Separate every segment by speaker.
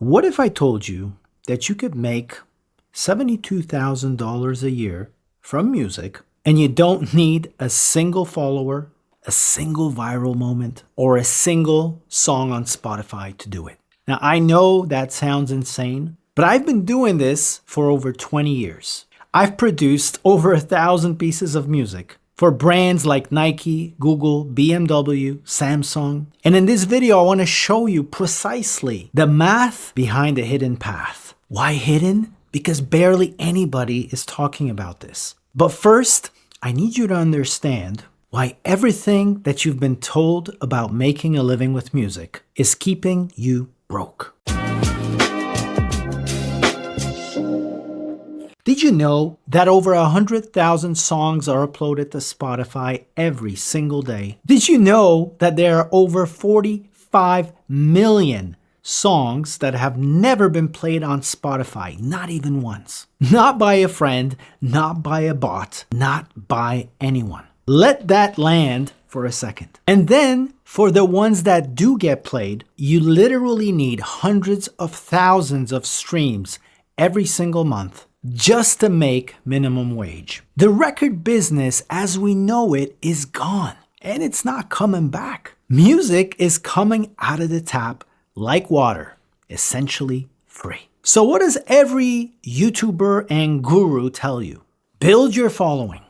Speaker 1: What if I told you that you could make $72,000 a year from music and you don't need a single follower, a single viral moment, or a single song on Spotify to do it? Now, I know that sounds insane, but I've been doing this for over 20 years. I've produced over 1,000 pieces of music for brands like Nike, Google, BMW, Samsung. And in this video, I want to show you precisely the math behind the hidden path. Why hidden? Because barely anybody is talking about this. But first, I need you to understand why everything that you've been told about making a living with music is keeping you broke. Did you know that over 100,000 songs are uploaded to Spotify every single day? Did you know that there are over 45 million songs that have never been played on Spotify, not even once? Not by a friend, not by a bot, not by anyone. Let that land for a second. And then, for the ones that do get played, you literally need hundreds of thousands of streams every single month just to make minimum wage. The record business as we know it is gone, and it's not coming back. Music is coming out of the tap like water, essentially free. So what does every YouTuber and guru tell you? Build your following,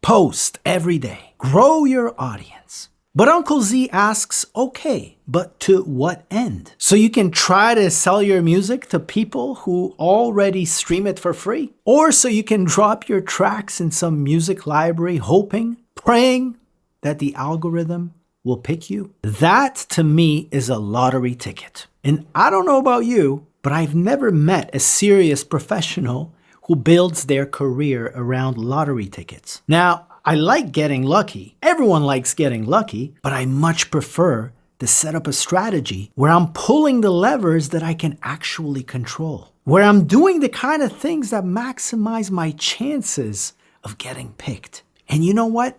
Speaker 1: post every day, grow your audience. But Uncle Z asks, okay, but to what end? So you can try to sell your music to people who already stream it for free? Or so you can drop your tracks in some music library hoping, praying that the algorithm will pick you? That to me is a lottery ticket. And I don't know about you, but I've never met a serious professional who builds their career around lottery tickets. Now, I like getting lucky. Everyone likes getting lucky, but I much prefer to set up a strategy where I'm pulling the levers that I can actually control, where I'm doing the kind of things that maximize my chances of getting picked. And you know what?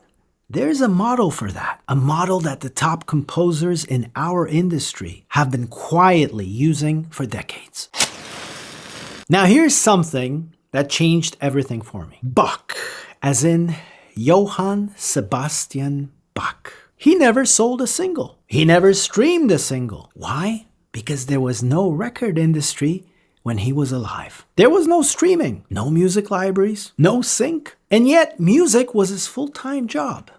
Speaker 1: There's a model for that, a model that the top composers in our industry have been quietly using for decades. Now here's something that changed everything for me. Bach, as in Johann Sebastian Bach. He never sold a single. He never streamed a single. Why? Because there was no record industry when he was alive. There was no streaming, no music libraries, no sync. And yet music was his full-time job.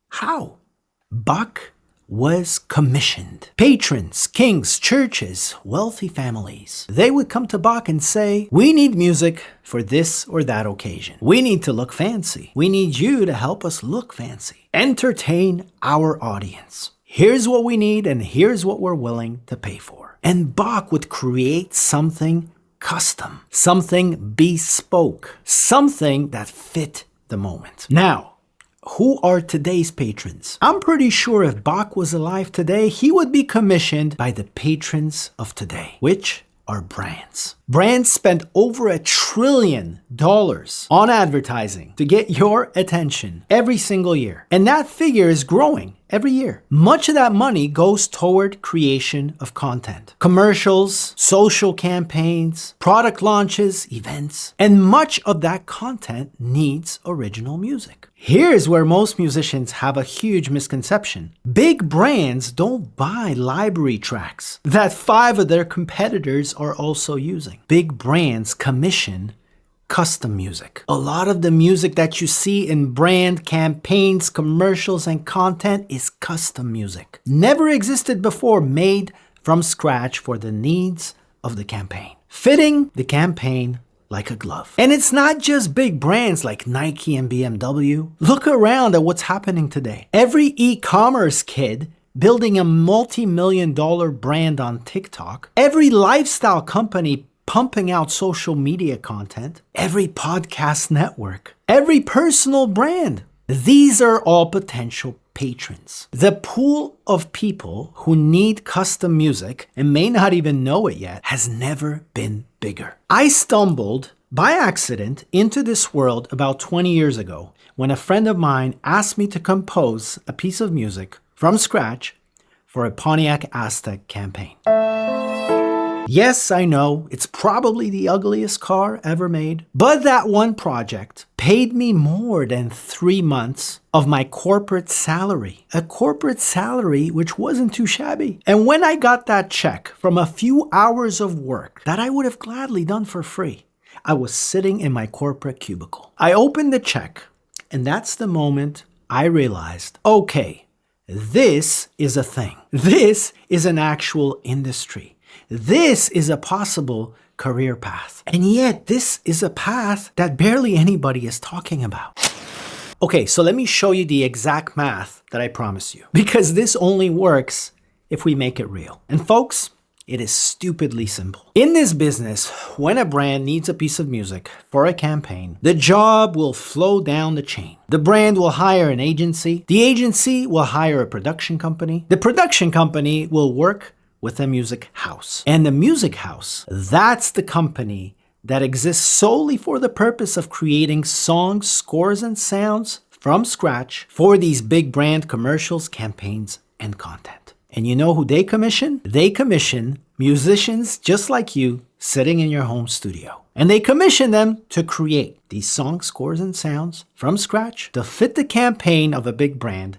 Speaker 1: How? Bach was commissioned. Patrons, kings, churches, wealthy families, they would come to Bach and say, we need music for this or that occasion. We need to look fancy. We need you to help us look fancy. Entertain our audience. Here's what we need and here's what we're willing to pay for. And Bach would create something custom, something bespoke, something that fit the moment. Now, who are today's patrons? I'm pretty sure if Bach was alive today, he would be commissioned by the patrons of today, which are brands. Brands spend over $1 trillion on advertising to get your attention every single year. And that figure is growing every year. Much of that money goes toward creation of content. Commercials, social campaigns, product launches, events, and much of that content needs original music. Here's where most musicians have a huge misconception. Big brands don't buy library tracks that 5 of their competitors are also using. Big brands commission custom music. A lot of the music that you see in brand campaigns, commercials, and content is custom music. Never existed before, made from scratch for the needs of the campaign. Fitting the campaign like a glove. And it's not just big brands like Nike and BMW. Look around at what's happening today. Every e-commerce kid building a multi-million-dollar brand on TikTok, every lifestyle company pumping out social media content, every podcast network, every personal brand. These are all potential patrons. The pool of people who need custom music and may not even know it yet has never been bigger. I stumbled by accident into this world about 20 years ago when a friend of mine asked me to compose a piece of music from scratch for a Pontiac Aztek campaign. Yes, I know, it's probably the ugliest car ever made, but that one project paid me more than 3 months of my corporate salary. A corporate salary which wasn't too shabby. And when I got that check from a few hours of work that I would have gladly done for free, I was sitting in my corporate cubicle. I opened the check, and that's the moment I realized, okay, this is a thing. This is an actual industry. This is a possible career path. And yet, this is a path that barely anybody is talking about. Okay, so let me show you the exact math that I promise you, because this only works if we make it real. And folks, it is stupidly simple. In this business, when a brand needs a piece of music for a campaign, the job will flow down the chain. The brand will hire an agency. The agency will hire a production company. The production company will work with a music house. And the music house, that's the company that exists solely for the purpose of creating songs, scores, and sounds from scratch for these big brand commercials, campaigns, and content. And you know who they commission? They commission musicians just like you sitting in your home studio. And they commission them to create these songs, scores, and sounds from scratch to fit the campaign of a big brand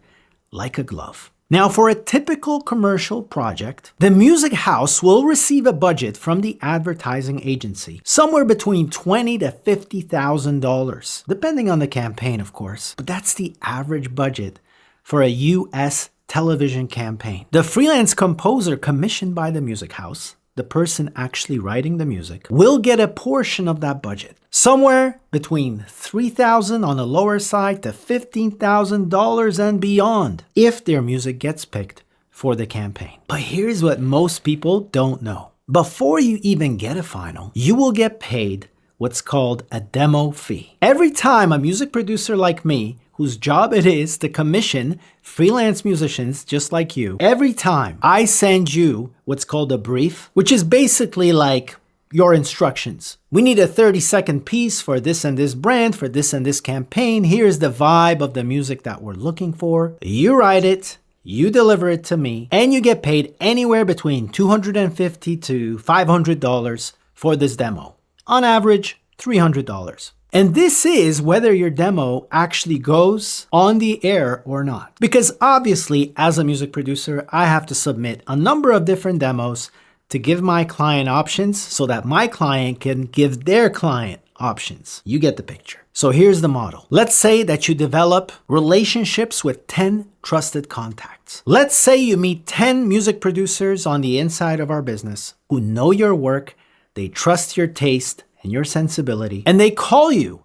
Speaker 1: like a glove. Now, for a typical commercial project, the music house will receive a budget from the advertising agency, somewhere between $20,000 to $50,000, depending on the campaign, of course. But that's the average budget for a US television campaign. The freelance composer commissioned by the music house, the person actually writing the music, will get a portion of that budget, somewhere between $3,000 on the lower side to $15,000 and beyond, if their music gets picked for the campaign. But here's what most people don't know. Before you even get a final, you will get paid what's called a demo fee. Every time a music producer like me, whose job it is to commission freelance musicians just like you, every time I send you what's called a brief, which is basically like your instructions. We need a 30-second piece for this and this brand, for this and this campaign. Here's the vibe of the music that we're looking for. You write it, you deliver it to me, and you get paid anywhere between $250 to $500 for this demo. On average, $300. And this is whether your demo actually goes on the air or not. Because obviously, as a music producer, I have to submit a number of different demos to give my client options so that my client can give their client options. You get the picture. So here's the model. Let's say that you develop relationships with 10 trusted contacts. Let's say you meet 10 music producers on the inside of our business who know your work, they trust your taste and your sensibility, and they call you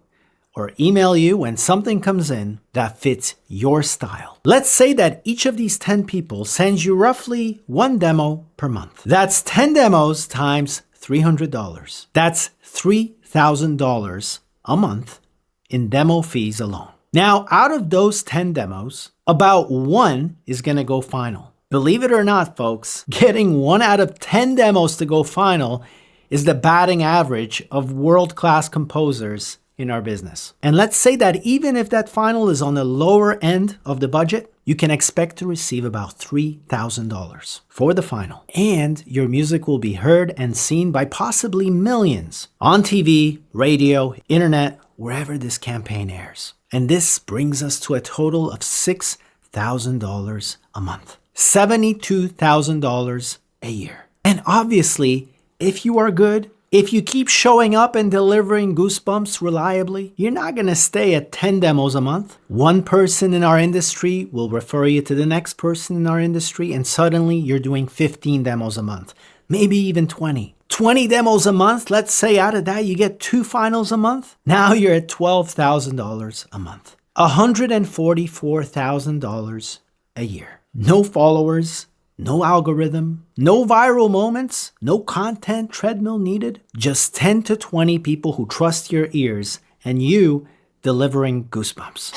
Speaker 1: or email you when something comes in that fits your style. Let's say that each of these 10 people sends you roughly one demo per month. That's 10 demos times $300. That's $3,000 a month in demo fees alone. Now, out of those 10 demos, about one is going to go final. Believe it or not, folks, getting 1 out of 10 demos to go final is the batting average of world-class composers in our business. And let's say that even if that final is on the lower end of the budget, you can expect to receive about $3,000 for the final. And your music will be heard and seen by possibly millions on TV, radio, internet, wherever this campaign airs. And this brings us to a total of $6,000 a month, $72,000 a year. And obviously, if you are good, if you keep showing up and delivering goosebumps reliably, you're not going to stay at 10 demos a month. One person in our industry will refer you to the next person in our industry, and suddenly you're doing 15 demos a month, maybe even 20. 20 demos a month, let's say out of that you get 2 finals a month. Now you're at $12,000 a month, $144,000 a year. No followers, no algorithm, no viral moments, no content treadmill needed, just 10 to 20 people who trust your ears and you delivering goosebumps.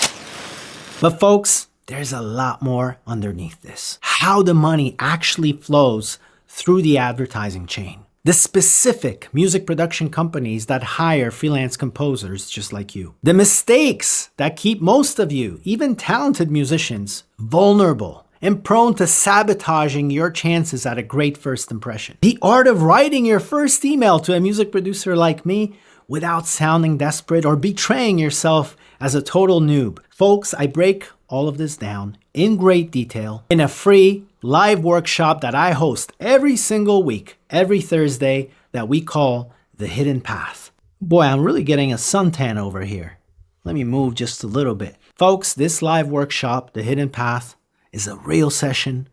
Speaker 1: But folks, there's a lot more underneath this. How the money actually flows through the advertising chain. The specific music production companies that hire freelance composers just like you. The mistakes that keep most of you, even talented musicians, vulnerable and prone to sabotaging your chances at a great first impression. The art of writing your first email to a music producer like me without sounding desperate or betraying yourself as a total noob. Folks, I break all of this down in great detail in a free live workshop that I host every single week, every Thursday, that we call The Hidden Path. Boy, I'm really getting a suntan over here. Let me move just a little bit. Folks, this live workshop, The Hidden Path, is a real session.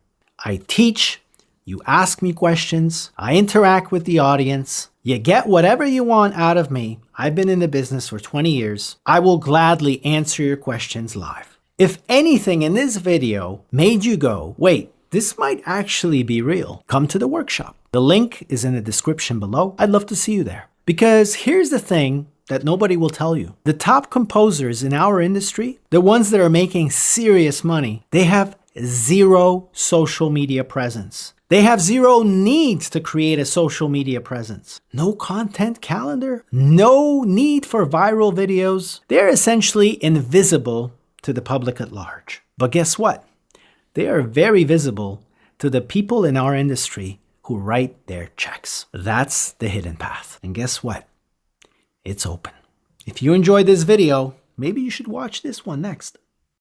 Speaker 1: I teach, you ask me questions, I interact with the audience. You get whatever you want out of me. I've been in the business for 20 years. I will gladly answer your questions live. If anything in this video made you go, wait, this might actually be real, come to the workshop. The link is in the description below. I'd love to see you there. Because here's the thing that nobody will tell you. The top composers in our industry, the ones that are making serious money, they have zero social media presence. They have zero needs to create a social media presence. No content calendar, no need for viral videos. They're essentially invisible to the public at large. But guess what? They are very visible to the people in our industry who write their checks. That's the hidden path. And guess what? It's open. If you enjoyed this video, maybe you should watch this one next.